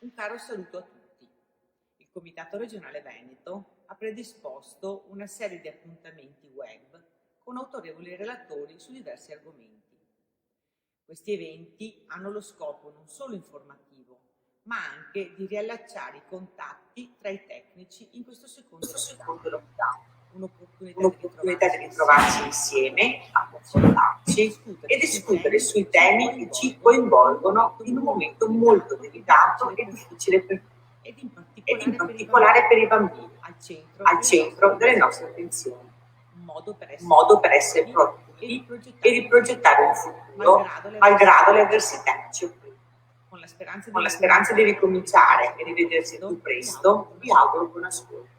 Un caro saluto a tutti. Il Comitato Regionale Veneto ha predisposto una serie di appuntamenti web con autorevoli relatori su diversi argomenti. Questi eventi hanno lo scopo non solo informativo, ma anche di riallacciare i contatti tra i tecnici in questo secondo lockdown. Un'opportunità di ritrovarsi insieme, a confrontarci e discutere sui temi che ci coinvolgono in un momento molto delicato e difficile ed in particolare per i bambini, al centro delle nostre attenzioni. Un modo per essere proattivi e di progettare un futuro malgrado le avversità che ci oppongono. Con la speranza di ricominciare e rivedersi più presto, vi auguro buon ascolto.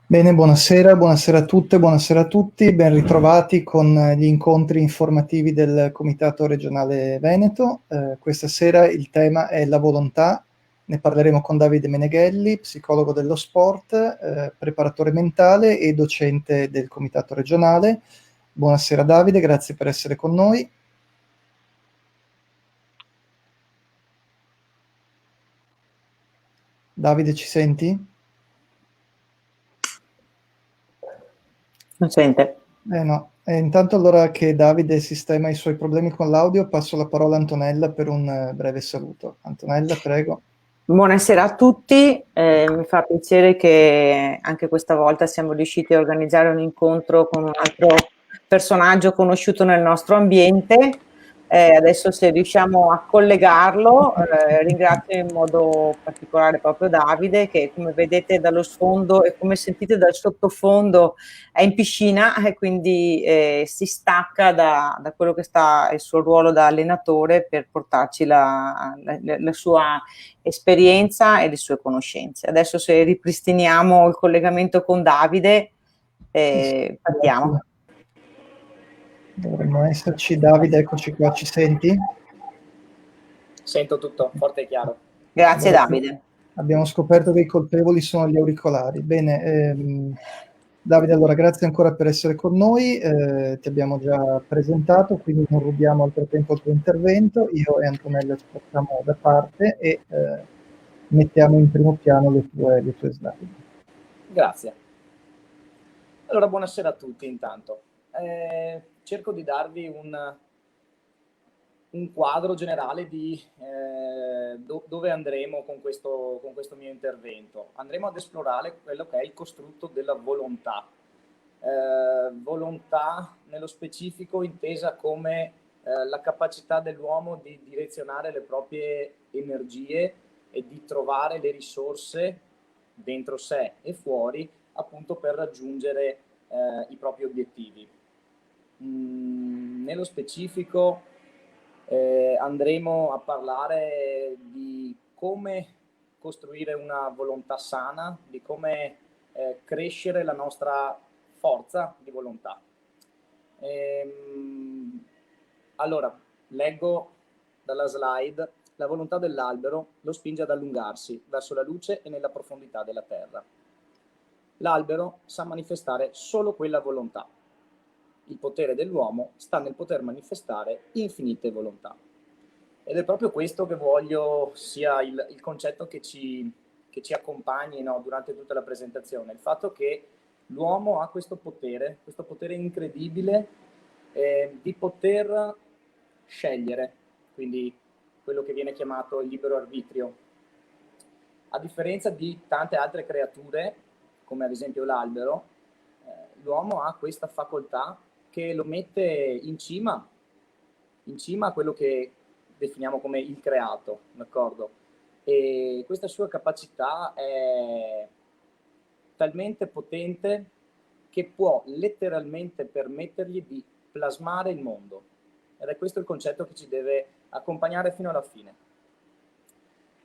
Bene, buonasera a tutte, buonasera a tutti, ben ritrovati con gli incontri informativi del Comitato Regionale Veneto. Questa sera il tema è la volontà, ne parleremo con Davide Meneghelli, psicologo dello sport, preparatore mentale e docente del Comitato Regionale. Buonasera Davide, grazie per essere con noi. Davide, ci senti? Non sente. No. Intanto allora che Davide sistema i suoi problemi con l'audio, passo la parola a Antonella per un breve saluto. Antonella, prego. Buonasera a tutti, mi fa piacere che anche questa volta siamo riusciti a organizzare un incontro con un altro personaggio conosciuto nel nostro ambiente. Adesso se riusciamo a collegarlo, ringrazio in modo particolare proprio Davide che come vedete dallo sfondo e come sentite dal sottofondo è in piscina e quindi si stacca da quello che sta il suo ruolo da allenatore per portarci la sua esperienza e le sue conoscenze. Adesso se ripristiniamo il collegamento con Davide, partiamo. Dovremmo esserci. Davide, eccoci qua, ci senti? Sento tutto forte e chiaro. Grazie Davide. Abbiamo scoperto che i colpevoli sono gli auricolari. Bene, Davide, allora grazie ancora per essere con noi, ti abbiamo già presentato, quindi non rubiamo altro tempo al tuo intervento. Io e Antonella ci facciamo da parte e mettiamo in primo piano le tue slide. Grazie. Allora, buonasera a tutti intanto. Cerco di darvi un quadro generale di dove andremo con questo mio intervento. Andremo ad esplorare quello che è il costrutto della volontà. Volontà nello specifico intesa come la capacità dell'uomo di direzionare le proprie energie e di trovare le risorse dentro sé e fuori appunto per raggiungere i propri obiettivi. Nello specifico andremo a parlare di come costruire una volontà sana, di come crescere la nostra forza di volontà. Allora, leggo dalla slide: la volontà dell'albero lo spinge ad allungarsi verso la luce e nella profondità della terra. L'albero sa manifestare solo quella volontà. Il potere dell'uomo sta nel poter manifestare infinite volontà. Ed è proprio questo che voglio sia il concetto che ci accompagni, no, durante tutta la presentazione. Il fatto che l'uomo ha questo potere incredibile di poter scegliere, quindi quello che viene chiamato il libero arbitrio. A differenza di tante altre creature, come ad esempio l'albero, l'uomo ha questa facoltà che lo mette in cima a quello che definiamo come il creato, d'accordo? E questa sua capacità è talmente potente che può letteralmente permettergli di plasmare il mondo. Ed è questo il concetto che ci deve accompagnare fino alla fine.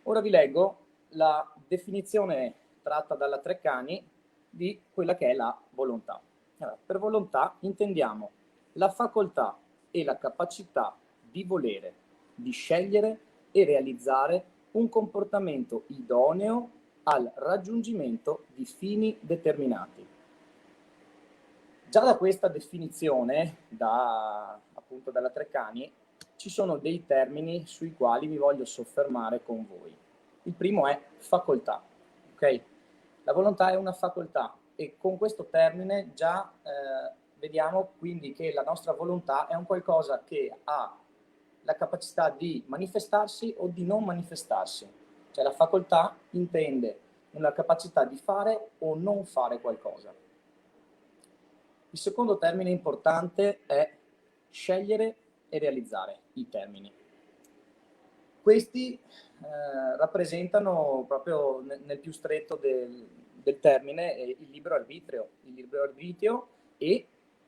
Ora vi leggo la definizione tratta dalla Treccani di quella che è la volontà. Allora, per volontà intendiamo la facoltà e la capacità di volere, di scegliere e realizzare un comportamento idoneo al raggiungimento di fini determinati. Già da questa definizione, appunto dalla Treccani, ci sono dei termini sui quali mi voglio soffermare con voi. Il primo è facoltà, ok? La volontà è una facoltà e con questo termine già vediamo quindi che la nostra volontà è un qualcosa che ha la capacità di manifestarsi o di non manifestarsi. Cioè la facoltà intende una capacità di fare o non fare qualcosa. Il secondo termine importante è scegliere e realizzare i termini. Questi rappresentano proprio nel più stretto del termine il libero arbitrio e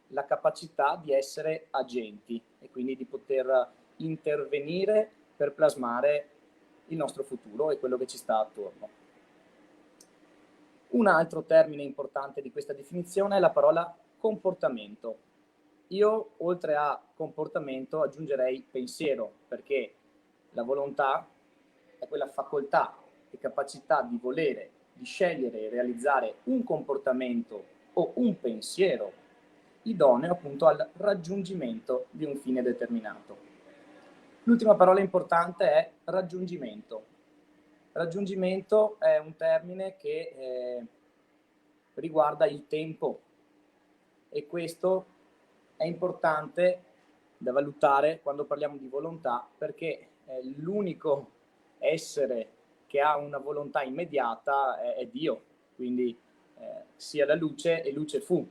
la capacità di essere agenti e quindi di poter intervenire per plasmare il nostro futuro e quello che ci sta attorno. Un altro termine importante di questa definizione è la parola comportamento. Io, oltre a comportamento, aggiungerei pensiero, perché la volontà è quella facoltà e capacità di volere, di scegliere e realizzare un comportamento o un pensiero idoneo appunto al raggiungimento di un fine determinato. L'ultima parola importante è raggiungimento. Raggiungimento è un termine che riguarda il tempo e questo è importante da valutare quando parliamo di volontà, perché l'unico essere che ha una volontà immediata è Dio, quindi sia la luce e luce fu.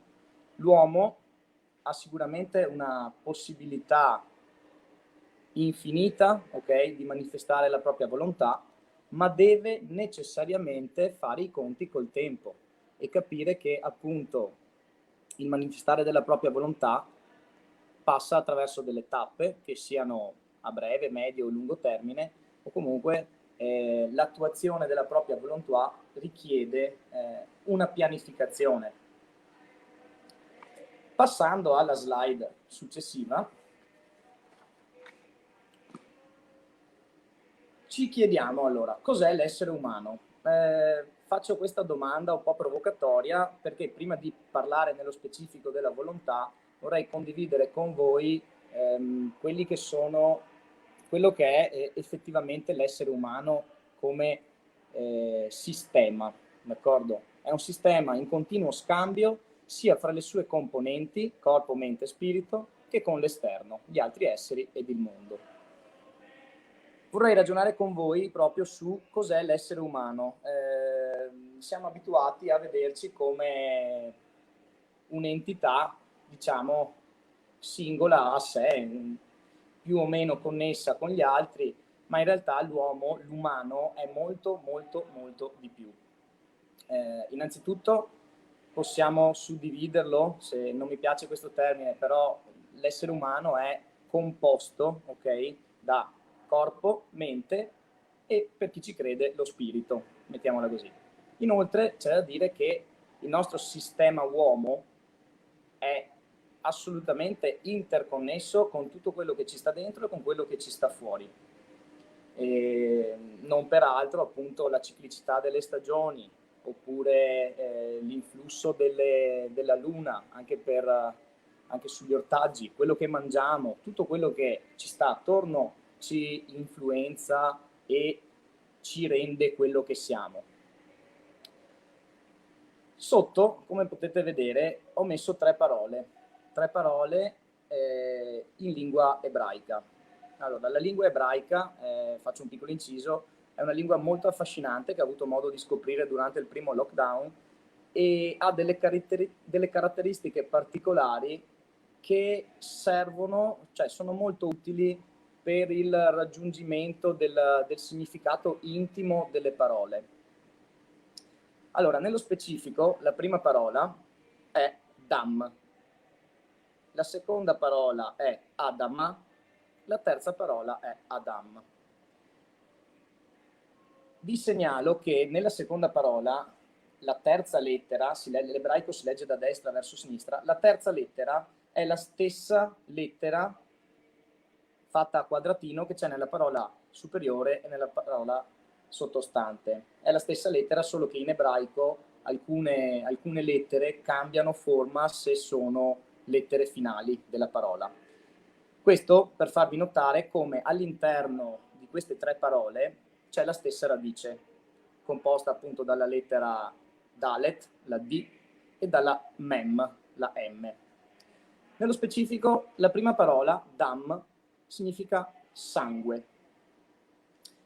L'uomo ha sicuramente una possibilità infinita, ok, di manifestare la propria volontà, ma deve necessariamente fare i conti col tempo e capire che appunto il manifestare della propria volontà passa attraverso delle tappe che siano a breve, medio o lungo termine, o comunque l'attuazione della propria volontà richiede una pianificazione. Passando alla slide successiva, ci chiediamo allora cos'è l'essere umano. Faccio questa domanda un po' provocatoria perché prima di parlare nello specifico della volontà vorrei condividere con voi quelli che sono quello che è effettivamente l'essere umano come sistema, d'accordo? È un sistema in continuo scambio sia fra le sue componenti, corpo, mente e spirito, che con l'esterno, gli altri esseri ed il mondo. Vorrei ragionare con voi proprio su cos'è l'essere umano. Siamo abituati a vederci come un'entità, diciamo, singola a sé, più o meno connessa con gli altri, ma in realtà l'umano, è molto, molto, molto di più. Innanzitutto possiamo suddividerlo, se non mi piace questo termine, però l'essere umano è composto, ok, da corpo, mente e, per chi ci crede, lo spirito, mettiamola così. Inoltre c'è da dire che il nostro sistema uomo è assolutamente interconnesso con tutto quello che ci sta dentro e con quello che ci sta fuori. E non peraltro appunto la ciclicità delle stagioni oppure l'influsso della luna anche sugli ortaggi, quello che mangiamo, tutto quello che ci sta attorno ci influenza e ci rende quello che siamo. Sotto, come potete vedere, ho messo tre parole in lingua ebraica. Allora, la lingua ebraica, faccio un piccolo inciso, è una lingua molto affascinante che ho avuto modo di scoprire durante il primo lockdown e ha delle caratteristiche particolari che servono, cioè sono molto utili per il raggiungimento del significato intimo delle parole. Allora, nello specifico, la prima parola è Dam, la seconda parola è Adama, la terza parola è Adam. Vi segnalo che nella seconda parola, la terza lettera, l'ebraico si legge da destra verso sinistra, la terza lettera è la stessa lettera fatta a quadratino che c'è nella parola superiore e nella parola sottostante. È la stessa lettera, solo che in ebraico alcune lettere cambiano forma se sono lettere finali della parola. Questo per farvi notare come all'interno di queste tre parole c'è la stessa radice, composta appunto dalla lettera Dalet, la D, e dalla Mem, la M. Nello specifico, la prima parola, Dam, significa sangue.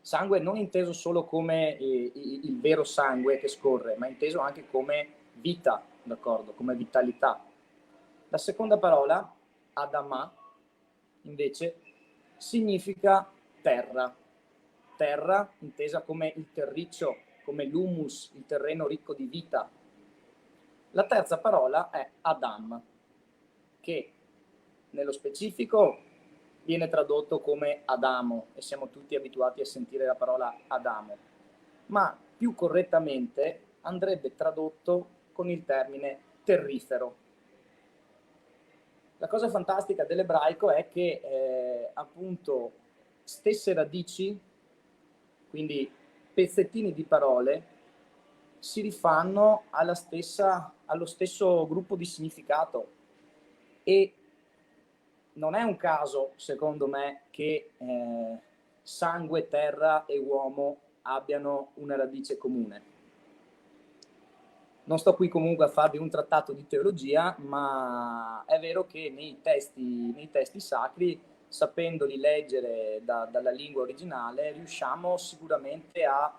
Sangue non inteso solo come il vero sangue che scorre, ma inteso anche come vita, d'accordo? Come vitalità. La seconda parola, Adama, invece, significa terra. Terra intesa come il terriccio, come l'humus, il terreno ricco di vita. La terza parola è Adam, che nello specifico viene tradotto come Adamo, e siamo tutti abituati a sentire la parola Adamo, ma più correttamente andrebbe tradotto con il termine terrifero. La cosa fantastica dell'ebraico è che appunto stesse radici, quindi pezzettini di parole, si rifanno allo stesso gruppo di significato, e non è un caso, secondo me, che sangue, terra e uomo abbiano una radice comune. Non sto qui comunque a farvi un trattato di teologia, ma è vero che nei testi sacri, sapendoli leggere dalla lingua originale, riusciamo sicuramente a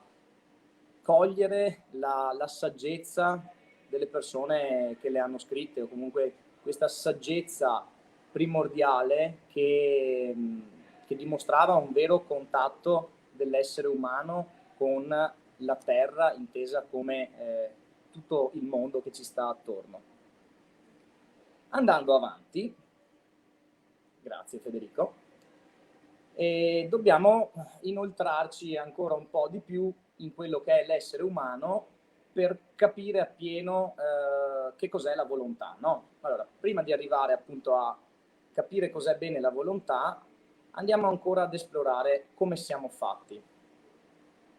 cogliere la saggezza delle persone che le hanno scritte, o comunque questa saggezza primordiale che dimostrava un vero contatto dell'essere umano con la terra, intesa come tutto il mondo che ci sta attorno. Andando avanti, grazie Federico, dobbiamo inoltrarci ancora un po' di più in quello che è l'essere umano per capire appieno che cos'è la volontà, no? Allora, prima di arrivare appunto a capire cos'è bene la volontà, andiamo ancora ad esplorare come siamo fatti.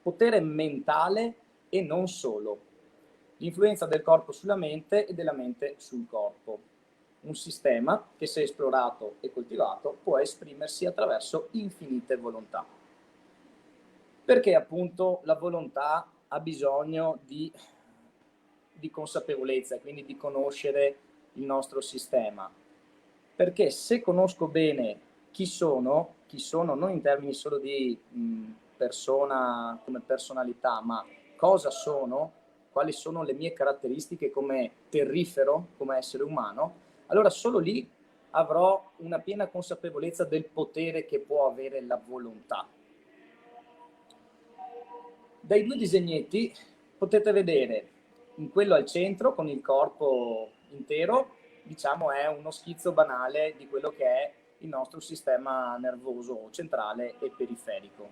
Potere mentale e non solo. L'influenza del corpo sulla mente e della mente sul corpo. Un sistema che, se esplorato e coltivato, può esprimersi attraverso infinite volontà. Perché appunto la volontà ha bisogno di consapevolezza, quindi di conoscere il nostro sistema? Perché se conosco bene chi sono non in termini solo di persona come personalità, ma cosa sono, quali sono le mie caratteristiche come terrifero, come essere umano, allora solo lì avrò una piena consapevolezza del potere che può avere la volontà. Dai due disegnetti potete vedere in quello al centro con il corpo intero, diciamo è uno schizzo banale di quello che è il nostro sistema nervoso centrale e periferico,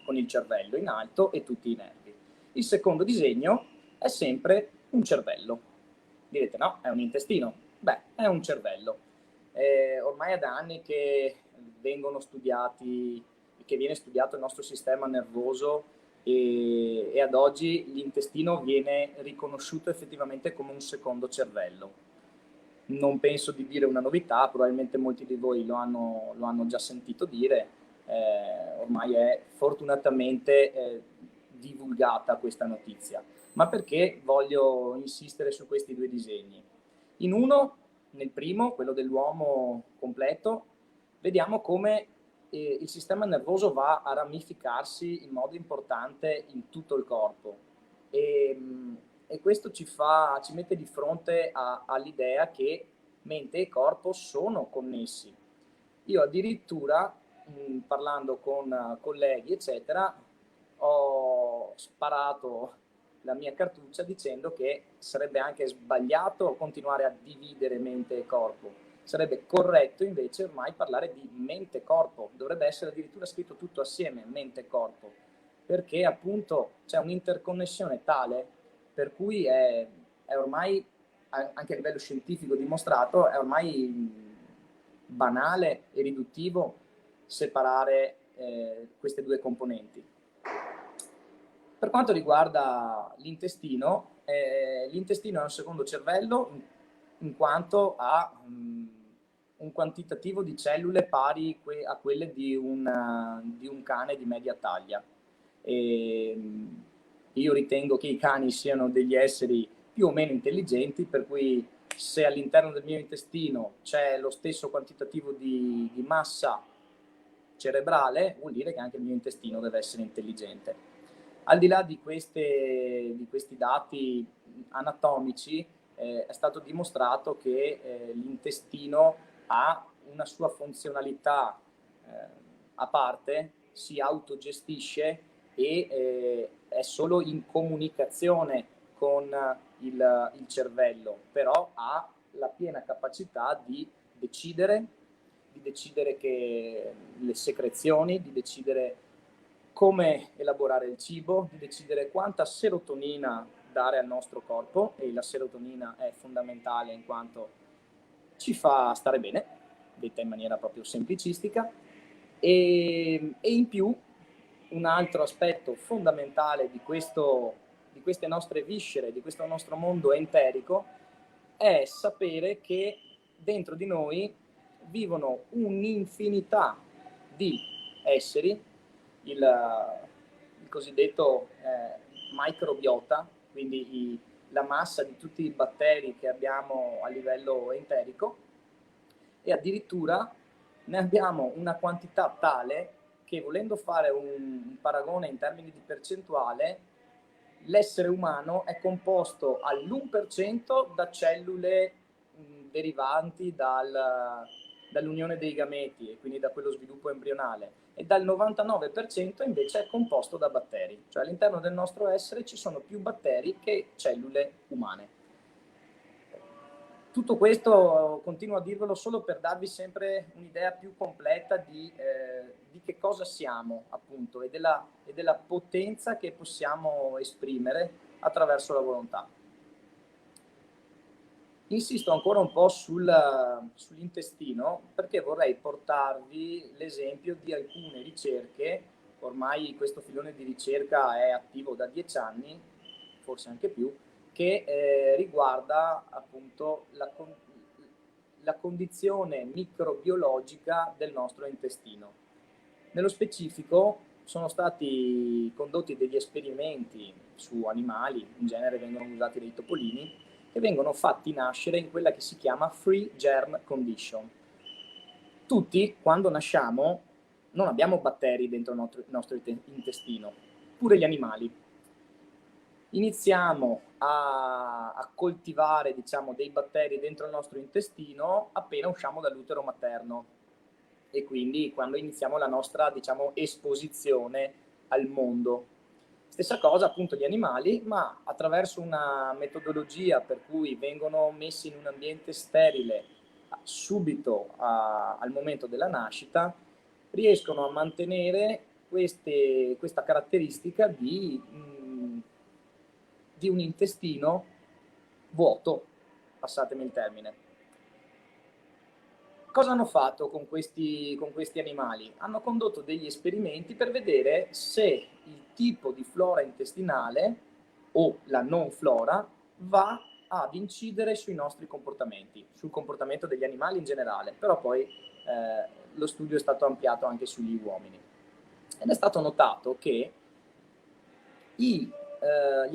con il cervello in alto e tutti i nervi. Il secondo disegno è sempre un cervello. Direte no, è un intestino. Beh, è un cervello. Ormai è da anni che viene studiato il nostro sistema nervoso, e ad oggi l'intestino viene riconosciuto effettivamente come un secondo cervello. Non penso di dire una novità, probabilmente molti di voi lo hanno già sentito dire, ormai è fortunatamente divulgata questa notizia. Ma perché voglio insistere su questi due disegni? In uno, nel primo, quello dell'uomo completo, vediamo come il sistema nervoso va a ramificarsi in modo importante in tutto il corpo, e questo ci mette di fronte all'idea che mente e corpo sono connessi. Io addirittura, parlando con colleghi eccetera, ho sparato la mia cartuccia dicendo che sarebbe anche sbagliato continuare a dividere mente e corpo. Sarebbe corretto invece ormai parlare di mente-corpo, dovrebbe essere addirittura scritto tutto assieme, mente-corpo, perché appunto c'è un'interconnessione tale per cui è ormai, anche a livello scientifico dimostrato, è ormai banale e riduttivo separare queste due componenti. Per quanto riguarda l'intestino è un secondo cervello in quanto ha una un quantitativo di cellule pari a quelle di un cane di media taglia. E io ritengo che i cani siano degli esseri più o meno intelligenti, per cui se all'interno del mio intestino c'è lo stesso quantitativo di massa cerebrale, vuol dire che anche il mio intestino deve essere intelligente. Al di là di questi dati anatomici, è stato dimostrato che l'intestino ha una sua funzionalità a parte, si autogestisce e è solo in comunicazione con il cervello, però ha la piena capacità di decidere che le secrezioni, di decidere come elaborare il cibo, di decidere quanta serotonina dare al nostro corpo, e la serotonina è fondamentale in quanto ci fa stare bene, detta in maniera proprio semplicistica, e in più un altro aspetto fondamentale di queste nostre viscere, di questo nostro mondo enterico, è sapere che dentro di noi vivono un'infinità di esseri, il cosiddetto microbiota, quindi la massa di tutti i batteri che abbiamo a livello enterico, e addirittura ne abbiamo una quantità tale che, volendo fare un paragone in termini di percentuale, l'essere umano è composto all'1% da cellule derivanti dall'unione dei gameti e quindi da quello sviluppo embrionale, e dal 99% invece è composto da batteri, cioè all'interno del nostro essere ci sono più batteri che cellule umane. Tutto questo continuo a dirvelo solo per darvi sempre un'idea più completa di che cosa siamo, appunto, e della potenza che possiamo esprimere attraverso la volontà. Insisto ancora un po' sull'intestino, perché vorrei portarvi l'esempio di alcune ricerche. Ormai questo filone di ricerca è attivo da 10 anni, forse anche più, che riguarda appunto la condizione microbiologica del nostro intestino. Nello specifico sono stati condotti degli esperimenti su animali, in genere vengono usati dei topolini, che vengono fatti nascere in quella che si chiama free germ condition. Tutti, quando nasciamo, non abbiamo batteri dentro il nostro intestino, pure gli animali. Iniziamo a coltivare, diciamo, dei batteri dentro il nostro intestino appena usciamo dall'utero materno, e quindi quando iniziamo la nostra, diciamo, esposizione al mondo. Stessa cosa appunto gli animali, ma attraverso una metodologia per cui vengono messi in un ambiente sterile subito al momento della nascita, riescono a mantenere questa caratteristica di un intestino vuoto, passatemi il termine. Cosa hanno fatto con questi animali? Hanno condotto degli esperimenti per vedere se il tipo di flora intestinale o la non flora va ad incidere sui nostri comportamenti, sul comportamento degli animali in generale, però poi lo studio è stato ampliato anche sugli uomini. Ed è stato notato che gli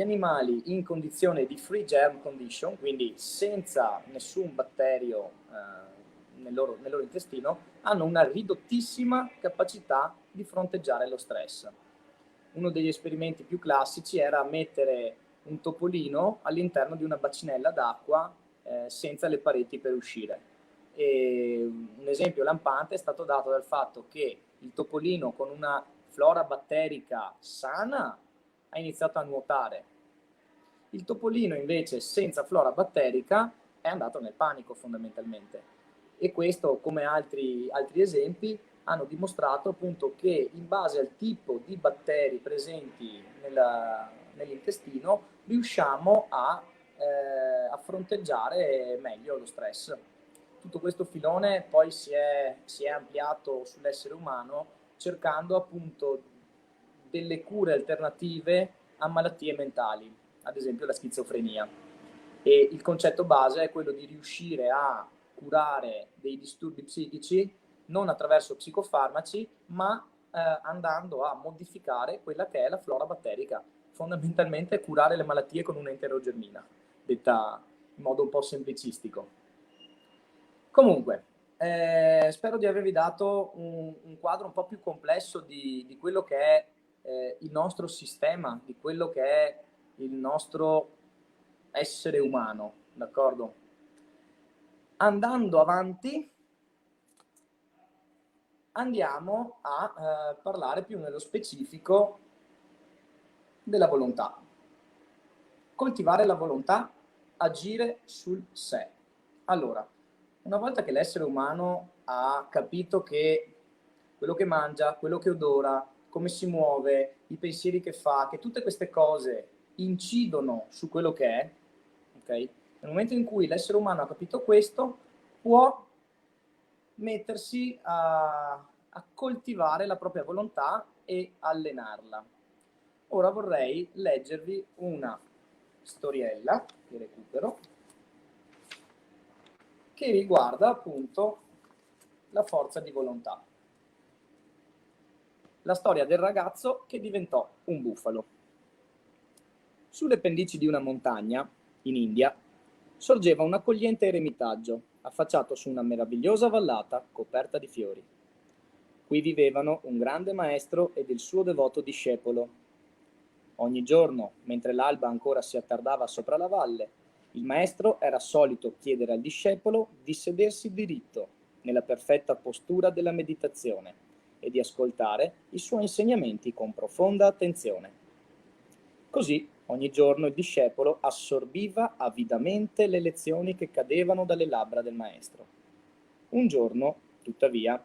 animali in condizione di free germ condition, quindi senza nessun batterio nel loro intestino, hanno una ridottissima capacità di fronteggiare lo stress. Uno degli esperimenti più classici era mettere un topolino all'interno di una bacinella d'acqua senza le pareti per uscire. E un esempio lampante è stato dato dal fatto che il topolino con una flora batterica sana ha iniziato a nuotare. Il topolino invece senza flora batterica è andato nel panico fondamentalmente. E questo, come altri esempi, hanno dimostrato appunto che in base al tipo di batteri presenti nell'intestino riusciamo a fronteggiare meglio lo stress. Tutto questo filone poi si è ampliato sull'essere umano, cercando appunto delle cure alternative a malattie mentali, ad esempio la schizofrenia. E il concetto base è quello di riuscire a curare dei disturbi psichici non attraverso psicofarmaci, ma andando a modificare quella che è la flora batterica. Fondamentalmente curare le malattie con un'enterogermina, detta in modo un po' semplicistico. Comunque, spero di avervi dato un quadro un po' più complesso di quello che è il nostro sistema, di quello che è il nostro essere umano, d'accordo? Andando avanti, andiamo a parlare più nello specifico della volontà. Coltivare la volontà, agire sul sé. Allora, una volta che l'essere umano ha capito che quello che mangia, quello che odora, come si muove, i pensieri che fa, che tutte queste cose incidono su quello che è, ok? Nel momento in cui l'essere umano ha capito questo, può mettersi a coltivare la propria volontà e allenarla. Ora vorrei leggervi una storiella che recupero che riguarda appunto la forza di volontà. La storia del ragazzo che diventò un bufalo. Sulle pendici di una montagna, in India, sorgeva un accogliente eremitaggio affacciato su una meravigliosa vallata coperta di fiori. Qui vivevano un grande maestro ed il suo devoto discepolo. Ogni giorno, mentre l'alba ancora si attardava sopra la valle, il maestro era solito chiedere al discepolo di sedersi diritto, nella perfetta postura della meditazione, e di ascoltare i suoi insegnamenti con profonda attenzione. Così, ogni giorno il discepolo assorbiva avidamente le lezioni che cadevano dalle labbra del maestro. Un giorno, tuttavia,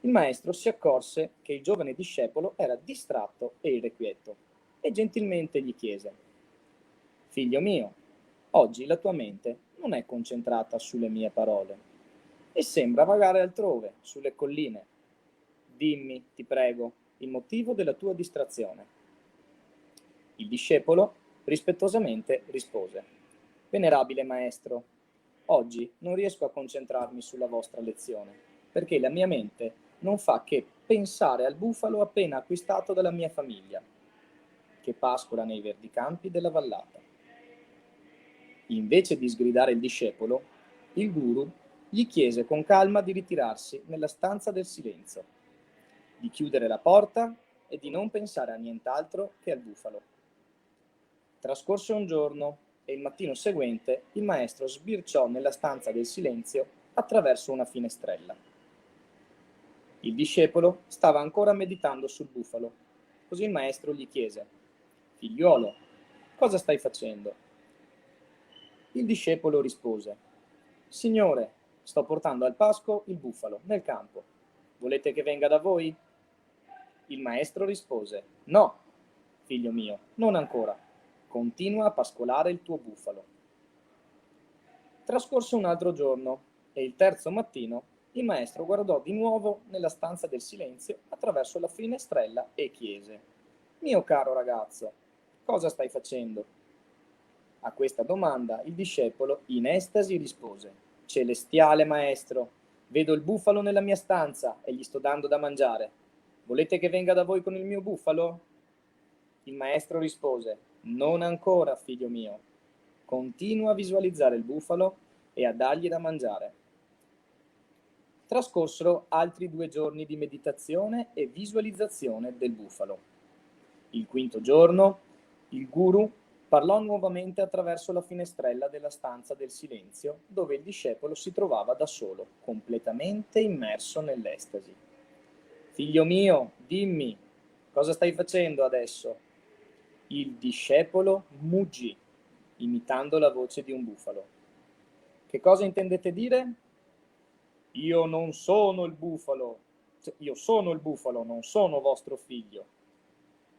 il maestro si accorse che il giovane discepolo era distratto e irrequieto e gentilmente gli chiese: «Figlio mio, oggi la tua mente non è concentrata sulle mie parole e sembra vagare altrove, sulle colline. Dimmi, ti prego, il motivo della tua distrazione». Il discepolo rispettosamente rispose: «Venerabile maestro, oggi non riesco a concentrarmi sulla vostra lezione, perché la mia mente non fa che pensare al bufalo appena acquistato dalla mia famiglia, che pascola nei verdi campi della vallata». Invece di sgridare il discepolo, il guru gli chiese con calma di ritirarsi nella stanza del silenzio, di chiudere la porta e di non pensare a nient'altro che al bufalo. Trascorse un giorno e il mattino seguente il maestro sbirciò nella stanza del silenzio attraverso una finestrella. Il discepolo stava ancora meditando sul bufalo. Così il maestro gli chiese: «Figliuolo, cosa stai facendo?» Il discepolo rispose: «Signore, sto portando al pasco il bufalo nel campo. Volete che venga da voi?» Il maestro rispose: «No, figlio mio, non ancora. Continua a pascolare il tuo bufalo». Trascorse un altro giorno e il terzo mattino il maestro guardò di nuovo nella stanza del silenzio attraverso la finestrella e chiese: «Mio caro ragazzo, cosa stai facendo?» A questa domanda il discepolo in estasi rispose: «Celestiale maestro, vedo il bufalo nella mia stanza e gli sto dando da mangiare. Volete che venga da voi con il mio bufalo?» Il maestro rispose: «Non ancora, figlio mio. Continua a visualizzare il bufalo e a dargli da mangiare». Trascorsero altri 2 giorni di meditazione e visualizzazione del bufalo. Il quinto giorno, il guru parlò nuovamente attraverso la finestrella della stanza del silenzio, dove il discepolo si trovava da solo, completamente immerso nell'estasi. «Figlio mio, dimmi, cosa stai facendo adesso?» Il discepolo muggì, imitando la voce di un bufalo. «Che cosa intendete dire?» «Io non sono il bufalo, io sono il bufalo, non sono vostro figlio».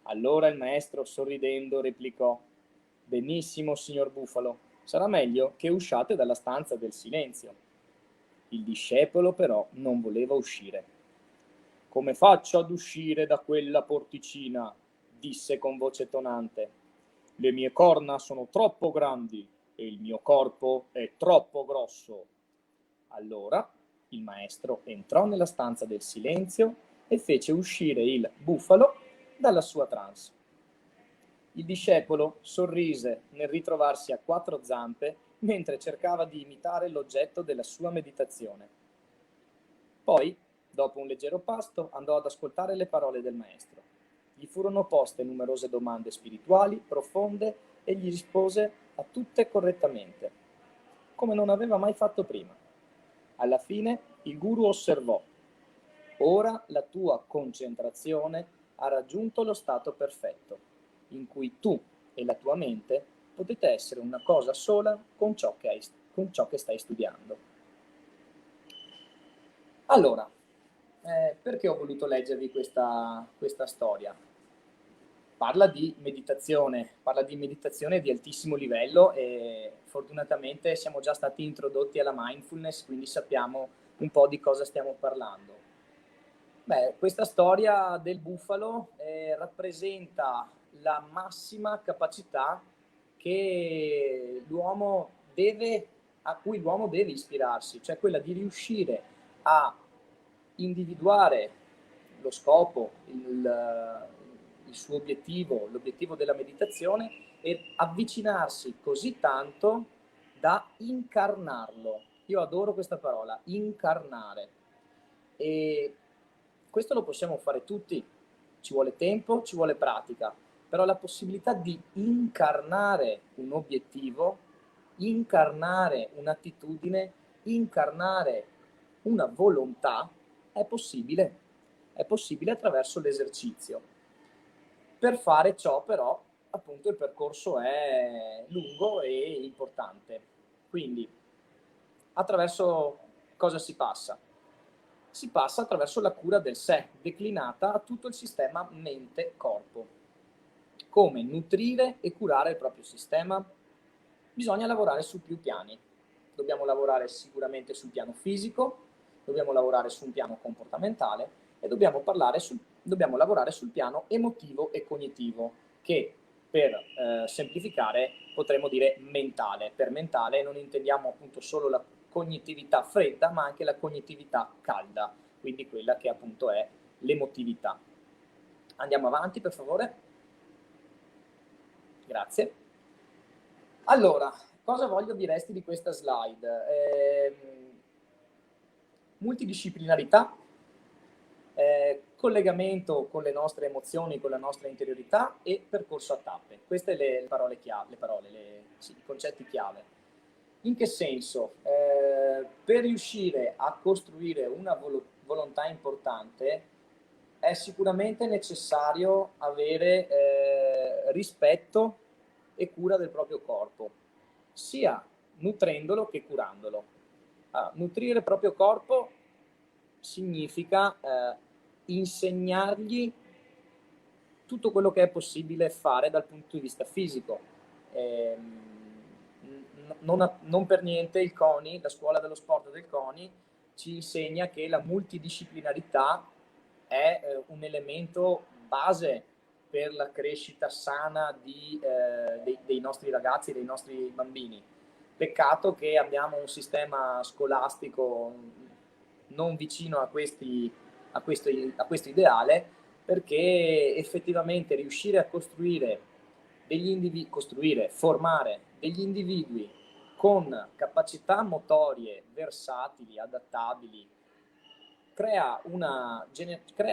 Allora il maestro, sorridendo, replicò: «Benissimo, signor bufalo, sarà meglio che usciate dalla stanza del silenzio». Il discepolo però non voleva uscire. «Come faccio ad uscire da quella porticina?» disse con voce tonante. «Le mie corna sono troppo grandi e il mio corpo è troppo grosso». Allora il maestro entrò nella stanza del silenzio e fece uscire il bufalo dalla sua trance. Il discepolo sorrise nel ritrovarsi a quattro zampe mentre cercava di imitare l'oggetto della sua meditazione. Poi, dopo un leggero pasto, andò ad ascoltare le parole del maestro. Gli furono poste numerose domande spirituali, profonde, e gli rispose a tutte correttamente, come non aveva mai fatto prima. Alla fine il guru osservò: ora la tua concentrazione ha raggiunto lo stato perfetto, in cui tu e la tua mente potete essere una cosa sola con ciò che stai studiando. Allora, perché ho voluto leggervi questa storia? Parla di meditazione di altissimo livello e fortunatamente siamo già stati introdotti alla mindfulness, quindi sappiamo un po' di cosa stiamo parlando. Beh, questa storia del bufalo rappresenta la massima capacità che a cui l'uomo deve ispirarsi, cioè quella di riuscire a individuare lo scopo, il suo obiettivo, l'obiettivo della meditazione, e avvicinarsi così tanto da incarnarlo. Io adoro questa parola, incarnare. E questo lo possiamo fare tutti, ci vuole tempo, ci vuole pratica, però la possibilità di incarnare un obiettivo, incarnare un'attitudine, incarnare una volontà è possibile attraverso l'esercizio. Per fare ciò però appunto il percorso è lungo e importante. Quindi attraverso cosa si passa? Si passa attraverso la cura del sé, declinata a tutto il sistema mente-corpo. Come nutrire e curare il proprio sistema? Bisogna lavorare su più piani. Dobbiamo lavorare sicuramente sul piano fisico, dobbiamo lavorare su un piano comportamentale e dobbiamo lavorare sul piano emotivo e cognitivo, che per semplificare potremmo dire mentale. Per mentale non intendiamo appunto solo la cognitività fredda, ma anche la cognitività calda, quindi quella che appunto è l'emotività. Andiamo avanti, per favore. Grazie. Allora, cosa voglio diresti di questa slide? Multidisciplinarità, collegamento con le nostre emozioni, con la nostra interiorità e percorso a tappe. Queste le parole chiave, i concetti chiave. In che senso? Per riuscire a costruire una volontà importante è sicuramente necessario avere rispetto e cura del proprio corpo, sia nutrendolo che curandolo. Nutrire il proprio corpo significa insegnargli tutto quello che è possibile fare dal punto di vista fisico. Non per niente il CONI, la scuola dello sport del CONI, ci insegna che la multidisciplinarità è un elemento base per la crescita sana dei nostri ragazzi, dei nostri bambini. Peccato che abbiamo un sistema scolastico non vicino a questo ideale, perché effettivamente riuscire a formare degli individui con capacità motorie versatili, adattabili, crea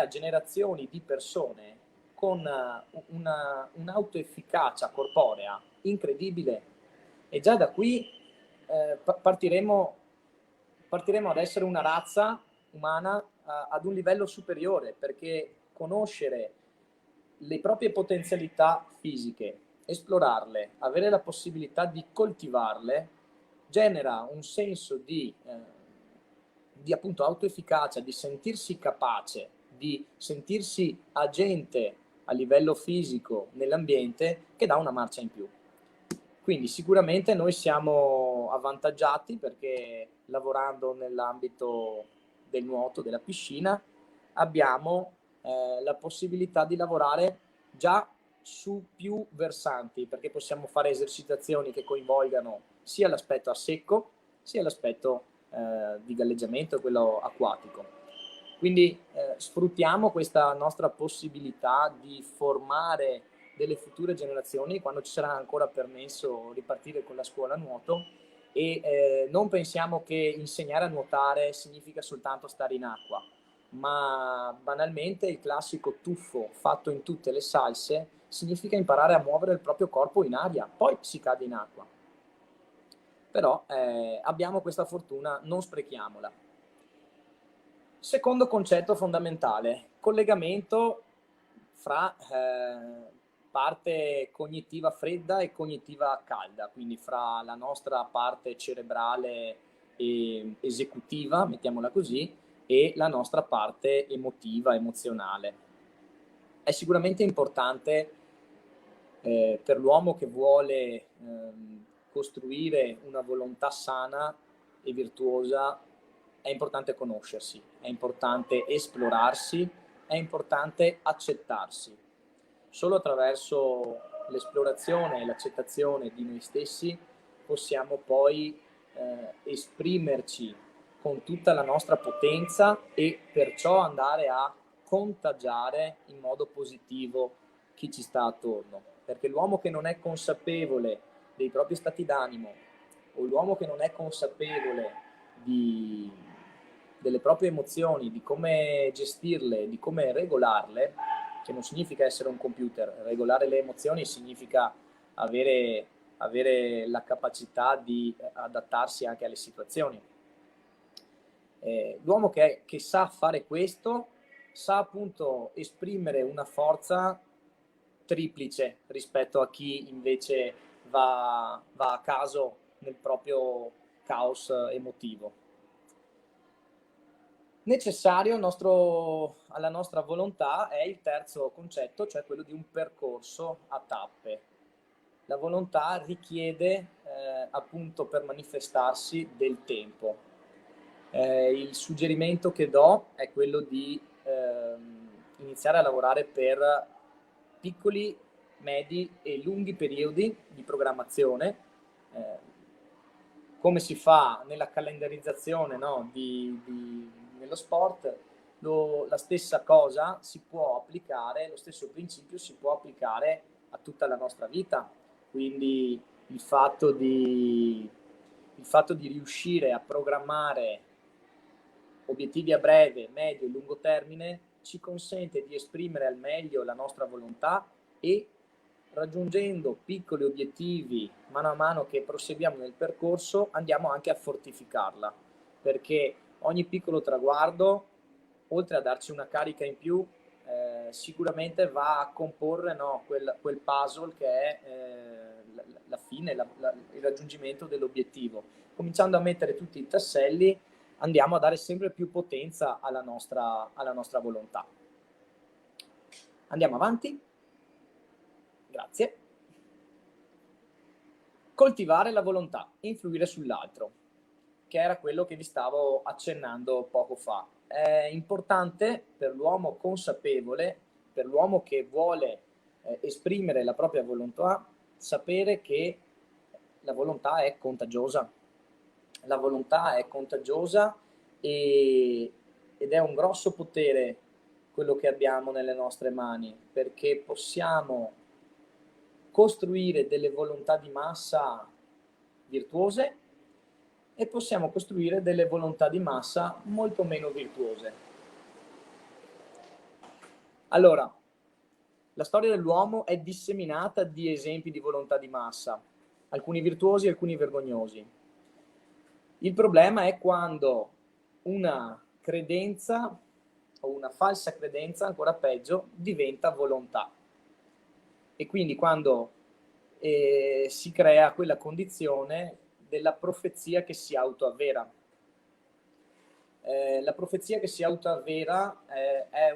generazioni di persone con un'autoefficacia corporea incredibile, e già da qui partiremo ad essere una razza umana ad un livello superiore, perché conoscere le proprie potenzialità fisiche, esplorarle, avere la possibilità di coltivarle, genera un senso di appunto autoefficacia, di sentirsi capace, di sentirsi agente a livello fisico nell'ambiente, che dà una marcia in più. Quindi sicuramente noi siamo avvantaggiati, perché lavorando nell'ambito del nuoto, della piscina, abbiamo la possibilità di lavorare già su più versanti, perché possiamo fare esercitazioni che coinvolgano sia l'aspetto a secco sia l'aspetto di galleggiamento e quello acquatico. Quindi sfruttiamo questa nostra possibilità di formare delle future generazioni quando ci sarà ancora permesso ripartire con la scuola nuoto, e non pensiamo che insegnare a nuotare significa soltanto stare in acqua, ma banalmente il classico tuffo fatto in tutte le salse significa imparare a muovere il proprio corpo in aria, poi si cade in acqua. Però abbiamo questa fortuna, non sprechiamola. Secondo concetto fondamentale, collegamento fra parte cognitiva fredda e cognitiva calda, quindi fra la nostra parte cerebrale e esecutiva, mettiamola così, e la nostra parte emotiva, emozionale. È sicuramente importante per l'uomo che vuole costruire una volontà sana e virtuosa. È importante conoscersi, è importante esplorarsi, è importante accettarsi. Solo attraverso l'esplorazione e l'accettazione di noi stessi possiamo poi esprimerci con tutta la nostra potenza e perciò andare a contagiare in modo positivo chi ci sta attorno. Perché l'uomo che non è consapevole dei propri stati d'animo, o l'uomo che non è consapevole delle proprie emozioni, di come gestirle, di come regolarle, che non significa essere un computer, regolare le emozioni significa avere la capacità di adattarsi anche alle situazioni. L'uomo che sa fare questo sa appunto esprimere una forza triplice rispetto a chi invece va a caso nel proprio caos emotivo. Necessario alla nostra volontà è il terzo concetto, cioè quello di un percorso a tappe. La volontà richiede appunto per manifestarsi del tempo. Il suggerimento che do è quello di iniziare a lavorare per piccoli, medi e lunghi periodi di programmazione, come si fa nella calendarizzazione, no? Nello sport. La stessa cosa si può applicare, lo stesso principio si può applicare a tutta la nostra vita. Quindi il fatto di riuscire a programmare obiettivi a breve, medio e lungo termine ci consente di esprimere al meglio la nostra volontà, e raggiungendo piccoli obiettivi mano a mano che proseguiamo nel percorso andiamo anche a fortificarla, perché ogni piccolo traguardo, oltre a darci una carica in più, sicuramente va a comporre, no, quel puzzle che è la fine, il raggiungimento dell'obiettivo. Cominciando a mettere tutti i tasselli andiamo a dare sempre più potenza alla nostra volontà. Andiamo avanti. Grazie. Coltivare la volontà, influire sull'altro, che era quello che vi stavo accennando poco fa. È importante per l'uomo consapevole, per l'uomo che vuole esprimere la propria volontà, sapere che la volontà è contagiosa. La volontà è contagiosa ed è un grosso potere quello che abbiamo nelle nostre mani, perché possiamo costruire delle volontà di massa virtuose e possiamo costruire delle volontà di massa molto meno virtuose. Allora, la storia dell'uomo è disseminata di esempi di volontà di massa, alcuni virtuosi e alcuni vergognosi. Il problema è quando una credenza o una falsa credenza, ancora peggio, diventa volontà. E quindi quando si crea quella condizione della profezia che si autoavvera. La profezia che si autoavvera è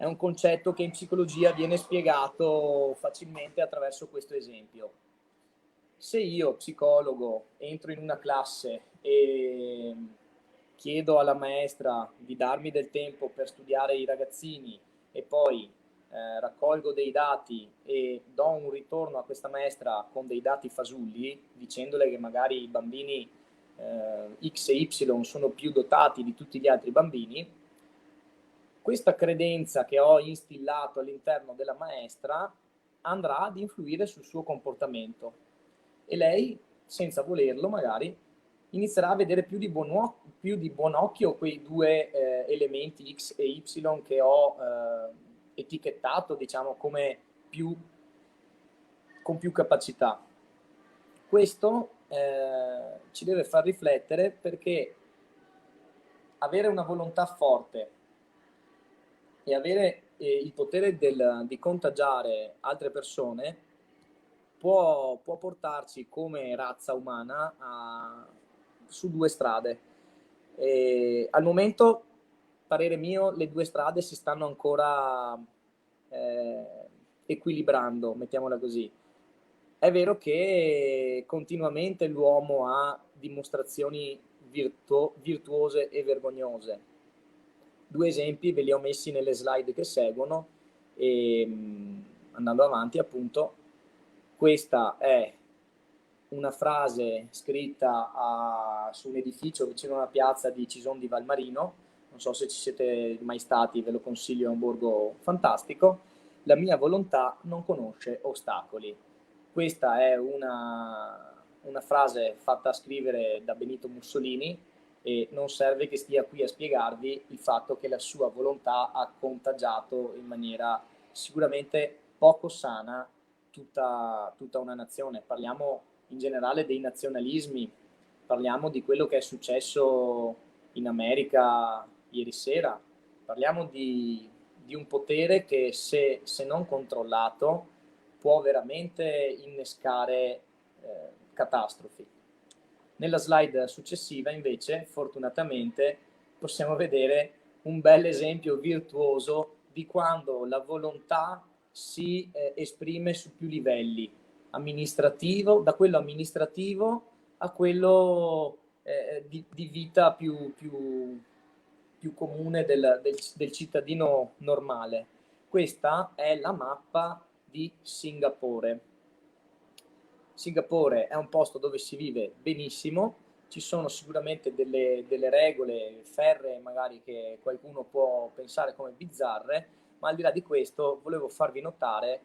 un concetto che in psicologia viene spiegato facilmente attraverso questo esempio. Se io, psicologo, entro in una classe e chiedo alla maestra di darmi del tempo per studiare i ragazzini e poi raccolgo dei dati e do un ritorno a questa maestra con dei dati fasulli, dicendole che magari i bambini X e Y sono più dotati di tutti gli altri bambini, questa credenza che ho instillato all'interno della maestra andrà ad influire sul suo comportamento e lei, senza volerlo magari, inizierà a vedere più di buon occhio quei due elementi X e Y che ho etichettato, diciamo, come con più capacità. Questo ci deve far riflettere, perché avere una volontà forte e avere il potere di contagiare altre persone può portarci come razza umana su due strade. Al momento, parere mio, le due strade si stanno ancora equilibrando, mettiamola così. È vero che continuamente l'uomo ha dimostrazioni virtuose e vergognose. Due esempi ve li ho messi nelle slide che seguono e andando avanti, appunto, questa è una frase scritta su un edificio vicino a una piazza di Cison di Valmarino. Non so se ci siete mai stati, ve lo consiglio, è un borgo fantastico. La mia volontà non conosce ostacoli. Questa è una frase fatta scrivere da Benito Mussolini e non serve che stia qui a spiegarvi il fatto che la sua volontà ha contagiato in maniera sicuramente poco sana tutta una nazione. Parliamo in generale dei nazionalismi, parliamo di quello che è successo in America ieri sera, parliamo di un potere che se non controllato può veramente innescare catastrofi. Nella slide successiva, invece, fortunatamente, possiamo vedere un bel esempio virtuoso di quando la volontà si esprime su più livelli, amministrativo, da quello amministrativo a quello di vita più comune del cittadino normale. Questa è la mappa di Singapore. Singapore è un posto dove si vive benissimo, ci sono sicuramente delle regole ferree, magari che qualcuno può pensare come bizzarre, ma al di là di questo volevo farvi notare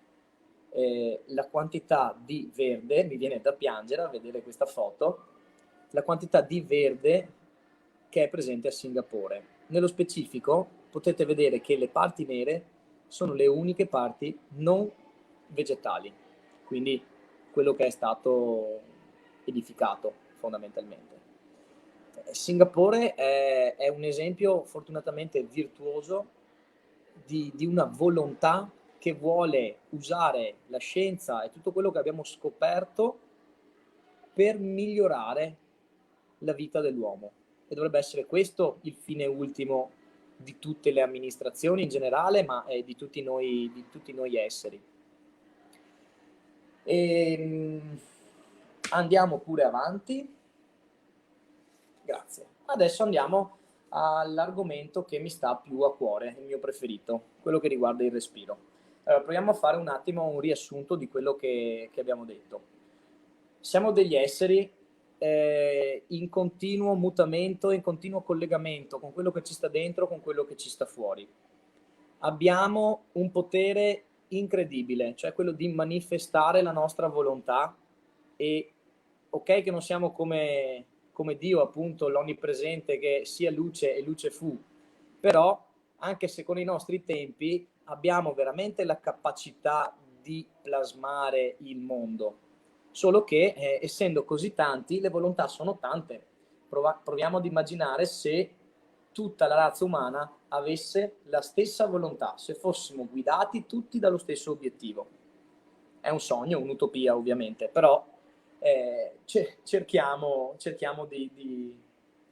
la quantità di verde, mi viene da piangere a vedere questa foto, la quantità di verde che è presente a Singapore. Nello specifico potete vedere che le parti nere sono le uniche parti non vegetali, quindi quello che è stato edificato fondamentalmente. Singapore è un esempio fortunatamente virtuoso di una volontà che vuole usare la scienza e tutto quello che abbiamo scoperto per migliorare la vita dell'uomo. E dovrebbe essere questo il fine ultimo di tutte le amministrazioni in generale, ma di tutti noi esseri. Andiamo pure avanti. Grazie. Adesso andiamo all'argomento che mi sta più a cuore, il mio preferito, quello che riguarda il respiro. Allora, proviamo a fare un attimo un riassunto di quello che abbiamo detto. Siamo degli esseri in continuo mutamento, in continuo collegamento con quello che ci sta dentro, con quello che ci sta fuori. Abbiamo un potere incredibile, cioè quello di manifestare la nostra volontà e ok che non siamo come Dio, appunto, l'onnipresente che sia luce e luce fu, però anche se con i nostri tempi abbiamo veramente la capacità di plasmare il mondo, solo che essendo così tanti, le volontà sono tante. Proviamo ad immaginare se tutta la razza umana avesse la stessa volontà, se fossimo guidati tutti dallo stesso obiettivo. È un sogno, un'utopia ovviamente, però cerchiamo di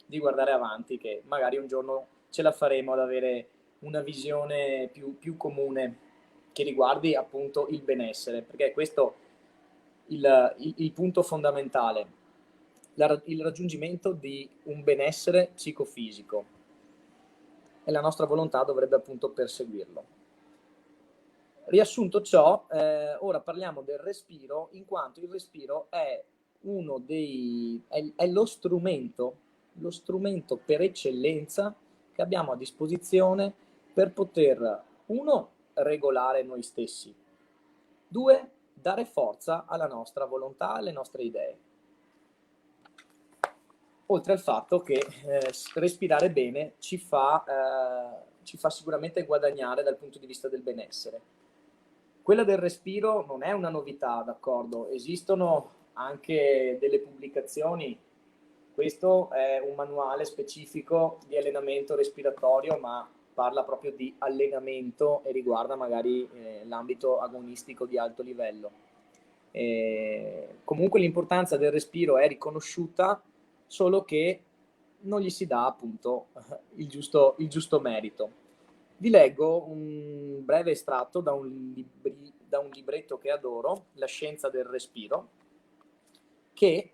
guardare avanti, che magari un giorno ce la faremo ad avere una visione più comune che riguardi appunto il benessere, perché questo è il punto fondamentale, il raggiungimento di un benessere psicofisico, e la nostra volontà dovrebbe appunto perseguirlo. Riassunto ciò, ora parliamo del respiro, in quanto il respiro è è lo strumento per eccellenza che abbiamo a disposizione per poter, uno, regolare noi stessi, due, dare forza alla nostra volontà, alle nostre idee. Oltre al fatto che respirare bene ci fa sicuramente guadagnare dal punto di vista del benessere. Quella del respiro non è una novità, d'accordo? Esistono anche delle pubblicazioni. Questo è un manuale specifico di allenamento respiratorio, ma parla proprio di allenamento e riguarda magari l'ambito agonistico di alto livello. Comunque l'importanza del respiro è riconosciuta, solo che non gli si dà appunto il giusto merito. Vi leggo un breve estratto da un libretto che adoro, La scienza del respiro, che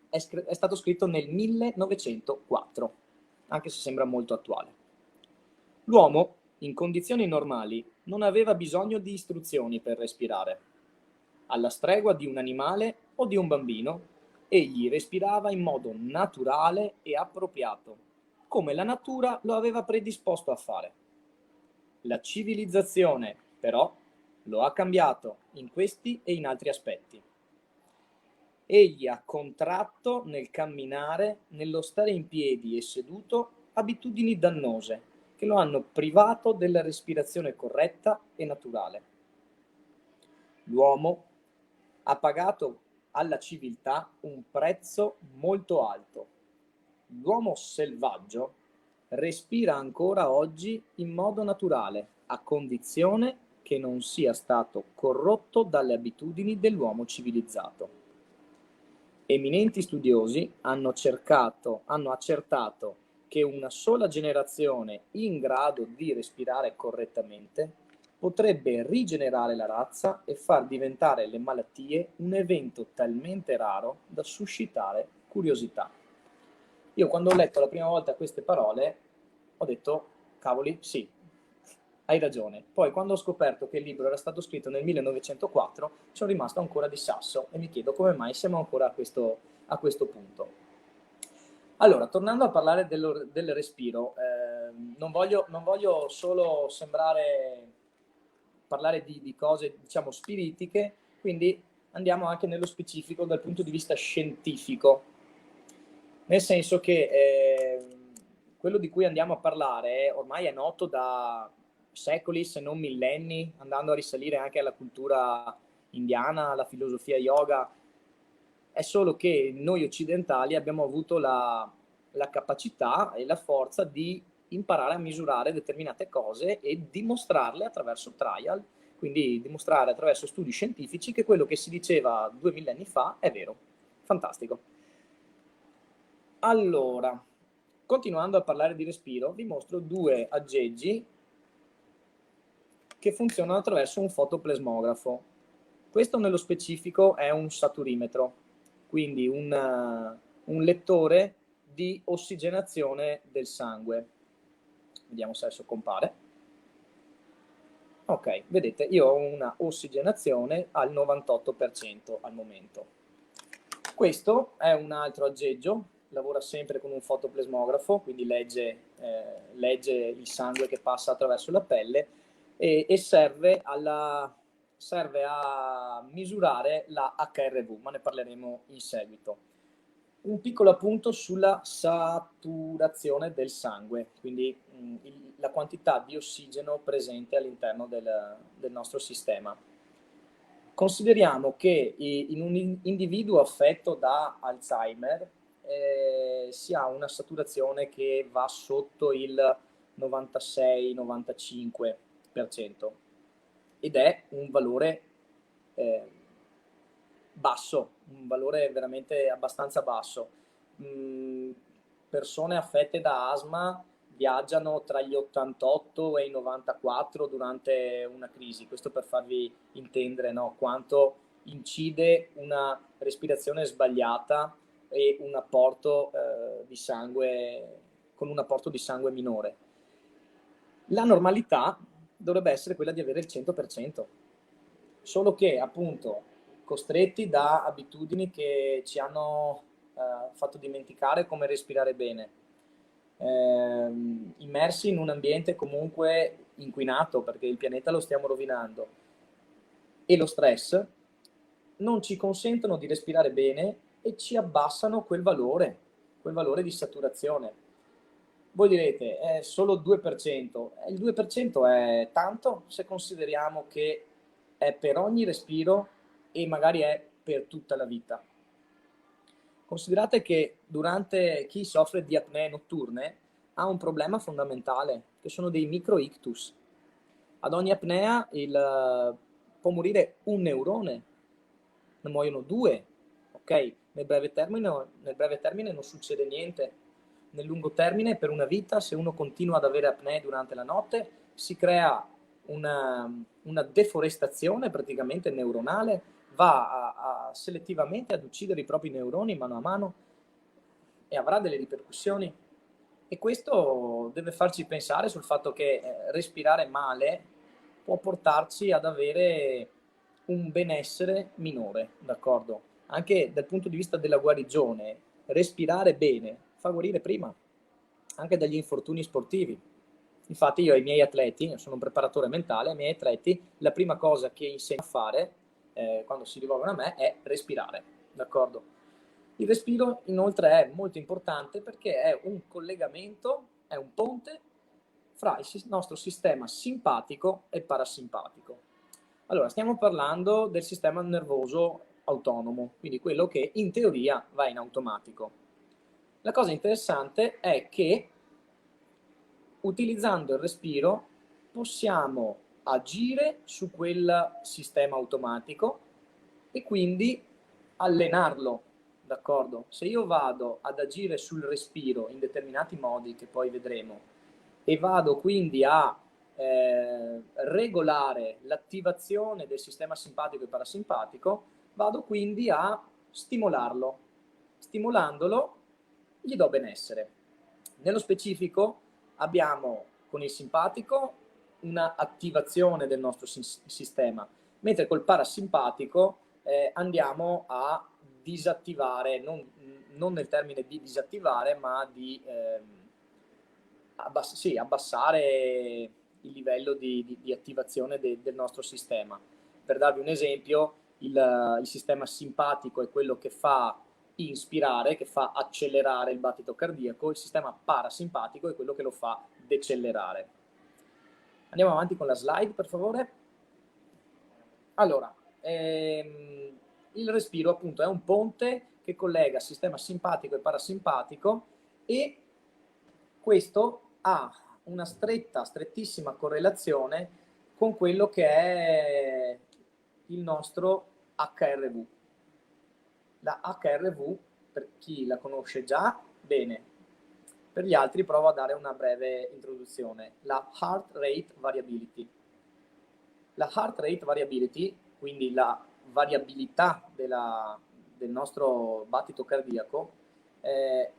è stato scritto nel 1904, anche se sembra molto attuale. L'uomo, in condizioni normali, non aveva bisogno di istruzioni per respirare. Alla stregua di un animale o di un bambino, egli respirava in modo naturale e appropriato, come la natura lo aveva predisposto a fare. La civilizzazione, però, lo ha cambiato in questi e in altri aspetti. Egli ha contratto nel camminare, nello stare in piedi e seduto, abitudini dannose che lo hanno privato della respirazione corretta e naturale. L'uomo ha pagato alla civiltà un prezzo molto alto. L'uomo selvaggio respira ancora oggi in modo naturale, a condizione che non sia stato corrotto dalle abitudini dell'uomo civilizzato. Eminenti studiosi hanno accertato che una sola generazione in grado di respirare correttamente potrebbe rigenerare la razza e far diventare le malattie un evento talmente raro da suscitare curiosità. Io quando ho letto la prima volta queste parole ho detto, cavoli, sì, hai ragione. Poi quando ho scoperto che il libro era stato scritto nel 1904 sono rimasto ancora di sasso e mi chiedo come mai siamo ancora a questo punto. Allora, tornando a parlare del respiro, non voglio solo parlare di cose, diciamo, spiritiche, quindi andiamo anche nello specifico dal punto di vista scientifico, nel senso che quello di cui andiamo a parlare ormai è noto da secoli, se non millenni, andando a risalire anche alla cultura indiana, alla filosofia yoga. È solo che noi occidentali abbiamo avuto la capacità e la forza di imparare a misurare determinate cose e dimostrarle attraverso trial, quindi dimostrare attraverso studi scientifici che quello che si diceva 2 millenni fa è vero. Fantastico. Allora, continuando a parlare di respiro, vi mostro 2 aggeggi che funzionano attraverso un fotoplasmografo. Questo nello specifico è un saturimetro, quindi un lettore di ossigenazione del sangue. Vediamo se adesso compare. Ok, vedete, io ho una ossigenazione al 98% al momento. Questo è un altro aggeggio, lavora sempre con un fotoplasmografo, quindi legge il sangue che passa attraverso la pelle e serve a misurare la HRV, ma ne parleremo in seguito. Un piccolo appunto sulla saturazione del sangue, quindi la quantità di ossigeno presente all'interno del nostro sistema. Consideriamo che in un individuo affetto da Alzheimer si ha una saturazione che va sotto il 96-95% ed è un valore basso, un valore veramente abbastanza basso. Persone affette da asma viaggiano tra gli 88 e i 94 durante una crisi, questo per farvi intendere, no, quanto incide una respirazione sbagliata e un apporto di sangue con un apporto di sangue minore. La normalità dovrebbe essere quella di avere il 100%, solo che appunto costretti da abitudini che ci hanno fatto dimenticare come respirare bene, immersi in un ambiente comunque inquinato perché il pianeta lo stiamo rovinando, e lo stress non ci consentono di respirare bene e ci abbassano quel valore di saturazione. Voi direte, è solo il 2%. Il 2% è tanto se consideriamo che è per ogni respiro e magari è per tutta la vita. Considerate che durante chi soffre di apnee notturne ha un problema fondamentale, che sono dei microictus. Ad ogni apnea può morire un neurone, ne muoiono 2, ok? Nel breve termine non succede niente. Nel lungo termine, per una vita, se uno continua ad avere apnee durante la notte, si crea una deforestazione praticamente neuronale, va selettivamente ad uccidere i propri neuroni mano a mano e avrà delle ripercussioni. E questo deve farci pensare sul fatto che respirare male può portarci ad avere un benessere minore, d'accordo? Anche dal punto di vista della guarigione, respirare bene fa guarire prima, anche dagli infortuni sportivi. Infatti io ai miei atleti, sono un preparatore mentale, ai miei atleti la prima cosa che insegno a fare quando si rivolgono a me è respirare, d'accordo? Il respiro inoltre è molto importante perché è un collegamento, è un ponte fra il nostro sistema simpatico e parasimpatico. Allora, stiamo parlando del sistema nervoso autonomo, quindi quello che in teoria va in automatico. La cosa interessante è che utilizzando il respiro possiamo agire su quel sistema automatico e quindi allenarlo, d'accordo? Se io vado ad agire sul respiro in determinati modi che poi vedremo e vado quindi a regolare l'attivazione del sistema simpatico e parasimpatico, vado quindi a stimolarlo. Stimolandolo gli do benessere. Nello specifico abbiamo con il simpatico una attivazione del nostro sistema, mentre col parasimpatico andiamo a disattivare, non nel termine di disattivare, ma di abbassare il livello di attivazione del nostro sistema. Per darvi un esempio, il sistema simpatico è quello che fa inspirare, che fa accelerare il battito cardiaco, il sistema parasimpatico è quello che lo fa decelerare. Andiamo avanti con la slide, per favore. Allora, il respiro appunto è un ponte che collega sistema simpatico e parasimpatico e questo ha una strettissima correlazione con quello che è il nostro HRV. La HRV, per chi la conosce già, bene. Per gli altri provo a dare una breve introduzione. La Heart Rate Variability. La Heart Rate Variability, quindi la variabilità del nostro battito cardiaco, è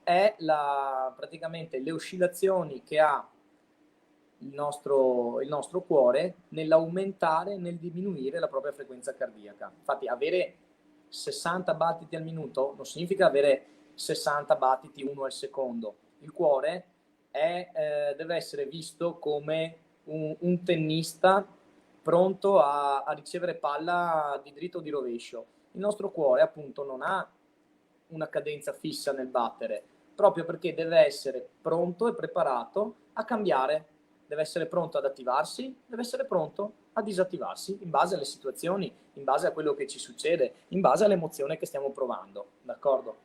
praticamente le oscillazioni che ha il nostro cuore nell'aumentare e nel diminuire la propria frequenza cardiaca. Infatti avere 60 battiti al minuto non significa avere 60 battiti uno al secondo. Il cuore deve essere visto come un tennista pronto a ricevere palla di dritto o di rovescio. Il nostro cuore appunto non ha una cadenza fissa nel battere, proprio perché deve essere pronto e preparato a cambiare, deve essere pronto ad attivarsi, deve essere pronto a disattivarsi in base alle situazioni, in base a quello che ci succede, in base all'emozione che stiamo provando, d'accordo?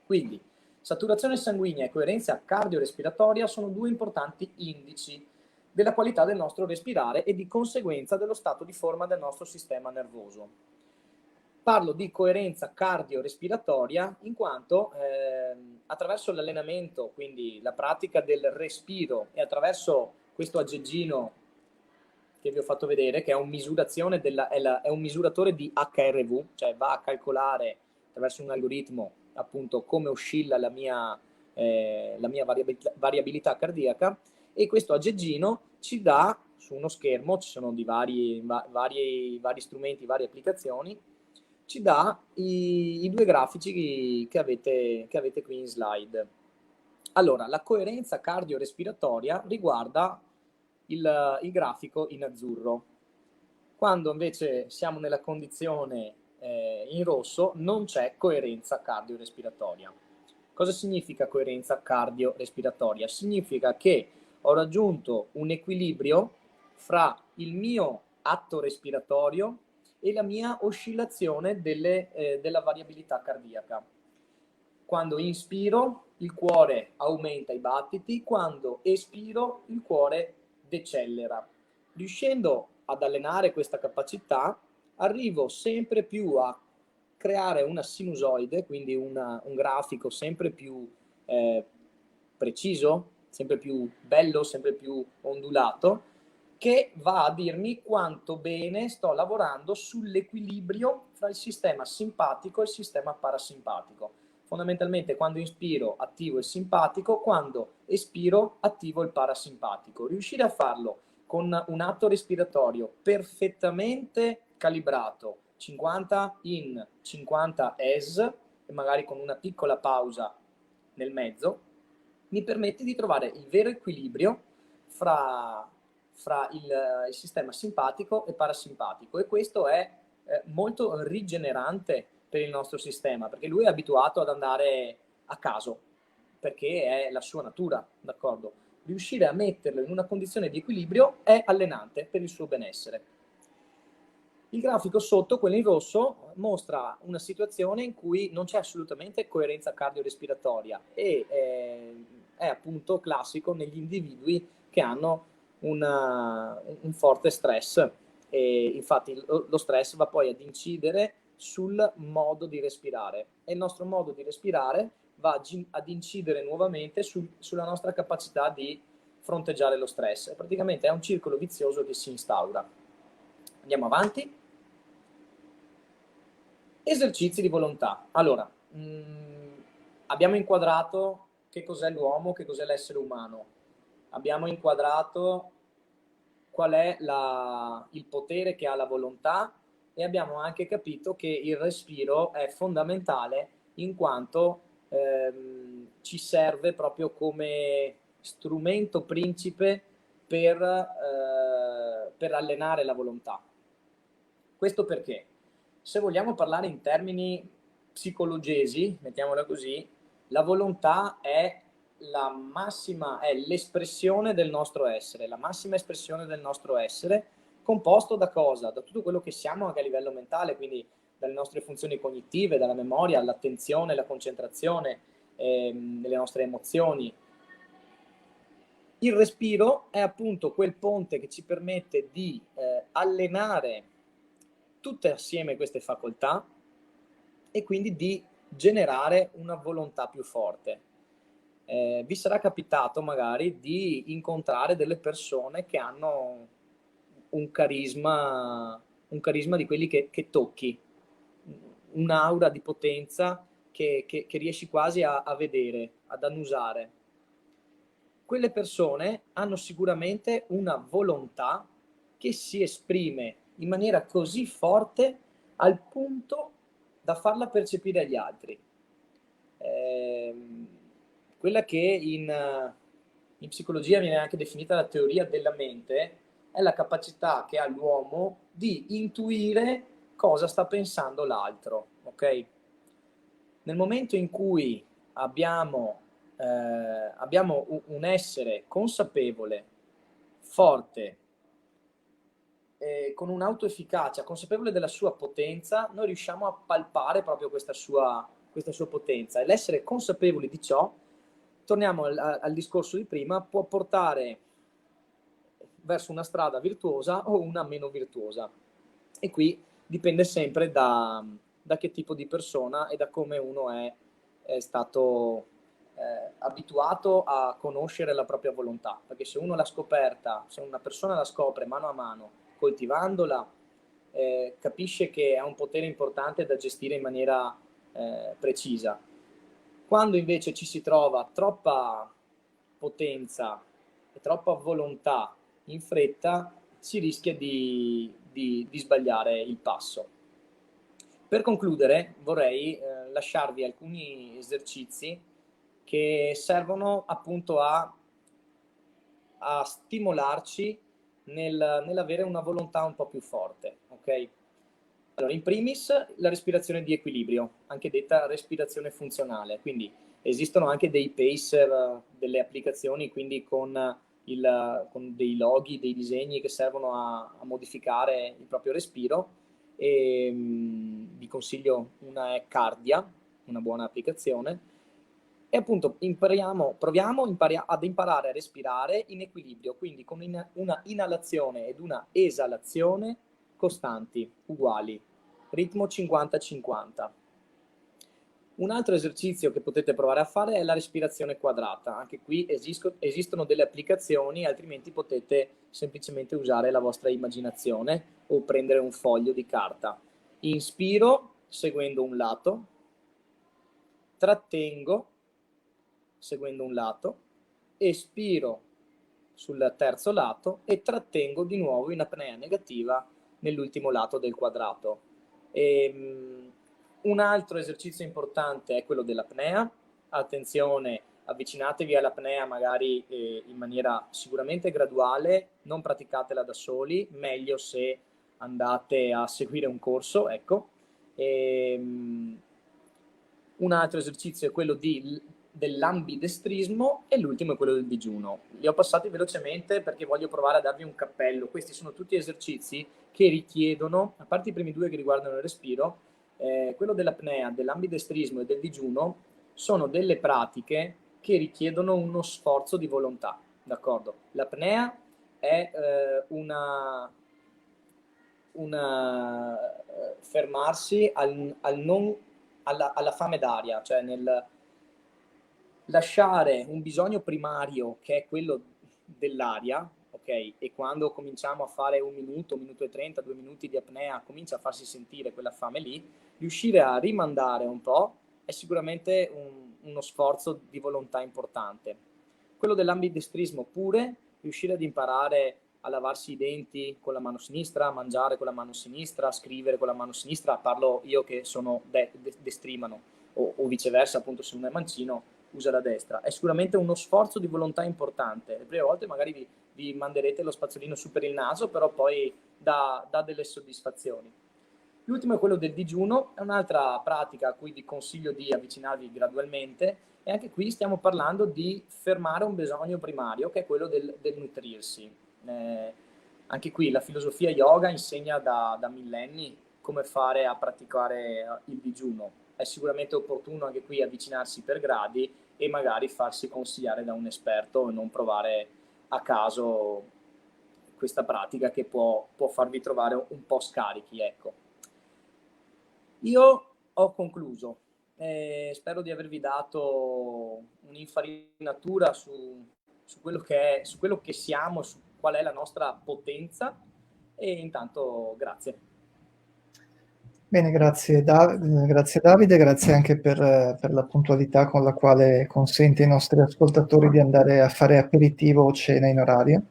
Quindi saturazione sanguigna e coerenza cardiorespiratoria sono due importanti indici della qualità del nostro respirare e di conseguenza dello stato di forma del nostro sistema nervoso. Parlo di coerenza cardiorespiratoria in quanto attraverso l'allenamento, quindi la pratica del respiro e attraverso questo aggeggino che vi ho fatto vedere, che è un misuratore di HRV, cioè va a calcolare attraverso un algoritmo appunto come oscilla la mia variabilità cardiaca, e questo aggeggino ci dà su uno schermo, ci sono di vari strumenti, varie applicazioni, ci dà i due grafici che avete qui in slide. Allora, la coerenza cardiorespiratoria riguarda il grafico in azzurro. Quando invece siamo nella condizione in rosso non c'è coerenza cardiorespiratoria. Cosa significa coerenza cardiorespiratoria? Significa che ho raggiunto un equilibrio fra il mio atto respiratorio e la mia oscillazione della variabilità cardiaca. Quando inspiro il cuore aumenta i battiti, quando espiro il cuore decelera. Riuscendo ad allenare questa capacità arrivo sempre più a creare una sinusoide, quindi un grafico sempre più preciso, sempre più bello, sempre più ondulato, che va a dirmi quanto bene sto lavorando sull'equilibrio fra il sistema simpatico e il sistema parasimpatico. Fondamentalmente quando inspiro attivo il simpatico, quando espiro attivo il parasimpatico. Riuscire a farlo con un atto respiratorio perfettamente calibrato, 50 in, 50 es, e magari con una piccola pausa nel mezzo, mi permette di trovare il vero equilibrio fra il sistema simpatico e parasimpatico, e questo è molto rigenerante per il nostro sistema, perché lui è abituato ad andare a caso, perché è la sua natura, d'accordo? Riuscire a metterlo in una condizione di equilibrio è allenante per il suo benessere. Il grafico sotto, quello in rosso, mostra una situazione in cui non c'è assolutamente coerenza cardiorespiratoria e è appunto classico negli individui che hanno un forte stress, e infatti lo stress va poi ad incidere sul modo di respirare, e il nostro modo di respirare va ad incidere nuovamente sulla nostra capacità di fronteggiare lo stress. Praticamente è un circolo vizioso che si instaura. Andiamo avanti. Esercizi di volontà. Allora, abbiamo inquadrato che cos'è l'uomo, che cos'è l'essere umano. Abbiamo inquadrato qual è il potere che ha la volontà, e abbiamo anche capito che il respiro è fondamentale in quanto ci serve proprio come strumento principe per allenare la volontà. Questo perché, se vogliamo parlare in termini psicologesi, mettiamola così, la volontà è la massima, è l'espressione del nostro essere, la massima espressione del nostro essere, composto da cosa? Da tutto quello che siamo anche a livello mentale, quindi dalle nostre funzioni cognitive, dalla memoria, l'attenzione, la concentrazione, delle nostre emozioni. Il respiro è appunto quel ponte che ci permette di allenare tutte assieme queste facoltà e quindi di generare una volontà più forte. Vi sarà capitato magari di incontrare delle persone che hanno un carisma di quelli che tocchi, un'aura di potenza che riesci quasi a vedere, ad annusare. Quelle persone hanno sicuramente una volontà che si esprime in maniera così forte al punto da farla percepire agli altri. Quella che in psicologia viene anche definita la teoria della mente è la capacità che ha l'uomo di intuire cosa sta pensando l'altro, ok? Nel momento in cui abbiamo un essere consapevole, forte, con un'autoefficacia, consapevole della sua potenza, noi riusciamo a palpare proprio questa sua potenza, e l'essere consapevoli di ciò, torniamo al discorso di prima, può portare verso una strada virtuosa o una meno virtuosa, e qui dipende sempre da che tipo di persona e da come uno è stato abituato a conoscere la propria volontà, perché se uno l'ha scoperta, se una persona la scopre mano a mano, coltivandola, capisce che ha un potere importante da gestire in maniera precisa. Quando invece ci si trova troppa potenza e troppa volontà in fretta, si rischia di sbagliare il passo. Per concludere vorrei lasciarvi alcuni esercizi che servono appunto a stimolarci nell'avere una volontà un po' più forte, ok? Allora, in primis la respirazione di equilibrio, anche detta respirazione funzionale, quindi esistono anche dei pacer, delle applicazioni, quindi con dei loghi, dei disegni che servono a modificare il proprio respiro, e vi consiglio una è Cardia, una buona applicazione, e appunto proviamo ad imparare a respirare in equilibrio, quindi con una inalazione ed una esalazione costanti, uguali, ritmo 50-50. Un altro esercizio che potete provare a fare è la respirazione quadrata. Anche qui esistono delle applicazioni, altrimenti potete semplicemente usare la vostra immaginazione o prendere un foglio di carta. Inspiro seguendo un lato, trattengo seguendo un lato, espiro sul terzo lato e trattengo di nuovo in apnea negativa nell'ultimo lato del quadrato. Un altro esercizio importante è quello dell'apnea. Attenzione, avvicinatevi all'apnea magari in maniera sicuramente graduale, non praticatela da soli, meglio se andate a seguire un corso, ecco. Un altro esercizio è quello dell'ambidestrismo e l'ultimo è quello del digiuno. Li ho passati velocemente perché voglio provare a darvi un cappello. Questi sono tutti esercizi che richiedono, a parte i primi due che riguardano il respiro, quello dell'apnea, dell'ambidestrismo e del digiuno, sono delle pratiche che richiedono uno sforzo di volontà, d'accordo? L'apnea è fermarsi alla fame d'aria, cioè nel lasciare un bisogno primario che è quello dell'aria, ok? E quando cominciamo a fare 1 minuto, 1 minuto e 30, 2 minuti di apnea, comincia a farsi sentire quella fame lì, riuscire a rimandare un po' è sicuramente uno sforzo di volontà importante. Quello dell'ambidestrismo pure, riuscire ad imparare a lavarsi i denti con la mano sinistra, a mangiare con la mano sinistra, a scrivere con la mano sinistra, parlo io che sono destrimano, o viceversa, appunto se uno è mancino usa la destra. È sicuramente uno sforzo di volontà importante. Le prime volte magari vi manderete lo spazzolino su per il naso, però poi dà delle soddisfazioni. L'ultimo è quello del digiuno, è un'altra pratica a cui vi consiglio di avvicinarvi gradualmente, e anche qui stiamo parlando di fermare un bisogno primario, che è quello del nutrirsi. Anche qui la filosofia yoga insegna da millenni come fare a praticare il digiuno. È sicuramente opportuno anche qui avvicinarsi per gradi e magari farsi consigliare da un esperto e non provare a caso questa pratica che può farvi trovare un po' scarichi, ecco. Io ho concluso, spero di avervi dato un'infarinatura su quello che siamo, su qual è la nostra potenza, e intanto grazie. Bene, grazie Davide, grazie anche per la puntualità con la quale consente ai nostri ascoltatori di andare a fare aperitivo o cena in orario.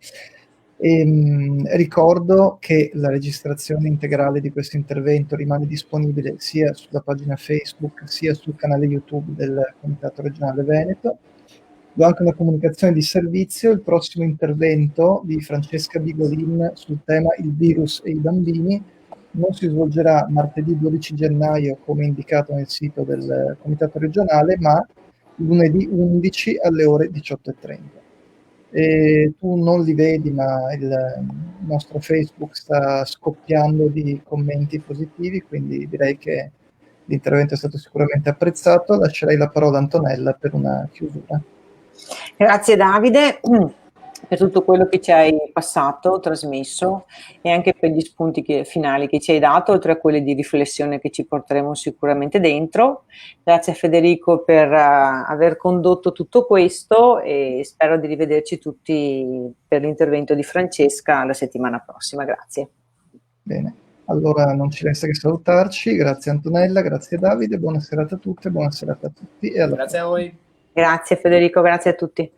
Ricordo che la registrazione integrale di questo intervento rimane disponibile sia sulla pagina Facebook sia sul canale YouTube del Comitato Regionale Veneto. Do anche una comunicazione di servizio: il prossimo intervento di Francesca Bigolin sul tema il virus e i bambini non si svolgerà martedì 12 gennaio come indicato nel sito del Comitato Regionale, ma lunedì 11 alle ore 18:30. Tu non li vedi, ma il nostro Facebook sta scoppiando di commenti positivi, quindi direi che l'intervento è stato sicuramente apprezzato. Lascerei la parola a Antonella per una chiusura. Grazie Davide per tutto quello che ci hai passato, trasmesso, e anche per gli spunti finali che ci hai dato, oltre a quelli di riflessione che ci porteremo sicuramente dentro. Grazie a Federico per aver condotto tutto questo, e spero di rivederci tutti per l'intervento di Francesca la settimana prossima. Grazie. Bene, allora non ci resta che salutarci. Grazie Antonella, grazie Davide, buona serata a tutte, buona serata a tutti e alla prossima. Grazie a voi. Grazie Federico, grazie a tutti.